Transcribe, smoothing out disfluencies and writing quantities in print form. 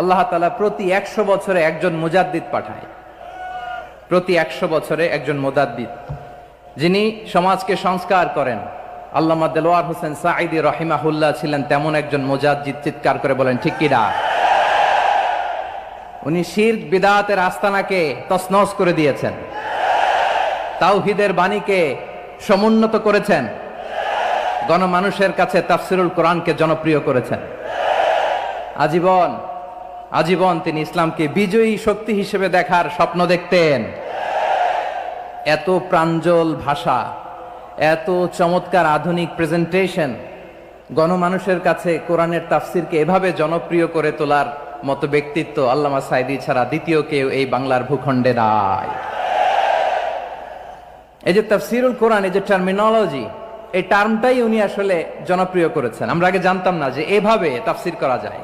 আল্লাহ তাআলা প্রতি 100 বছরে একজন মুজাদ্দিদ পাঠায়। প্রতি 100 বছরে একজন মুজাদ্দিদ, যিনি সমাজকে সংস্কার করেন। আল্লামা দেলোয়ার হোসেন সাঈদী রাহিমাহুল্লাহ ছিলেন তেমন একজন মুজাদ্দিদ। চিৎকার করে বলেন ঠিক কিনা? উনি শিরক বিদআতের আস্তানাকে তছনছ করে দিয়েছেন, তাওহীদের বাণীকে সমুন্নত করেছেন, গণমানুষের কাছে তাফসিরুল কোরআনকে জনপ্রিয় করেছেন। আজীবন আজীবন তিনি ইসলামকে বিজয়ী শক্তি হিসেবে দেখার স্বপ্ন দেখতেন। এত প্রাঞ্জল ভাষা, এত চমৎকার আধুনিক প্রেজেন্টেশন, গণমানুষের কাছে কোরআনের তাফসিরকে এভাবে জনপ্রিয় করে তোলার মতো ব্যক্তিত্ব আল্লামা সাঈদী ছাড়া দ্বিতীয় কেউ এই বাংলার ভূখণ্ডে নাই। এই যে তাফসিরুল কোরআন, এই যে টার্মিনোলজি, এই টার্মটাই উনি আসলে জনপ্রিয় করেছেন। আমরা আগে জানতাম না যে এভাবে তাফসির করা যায়।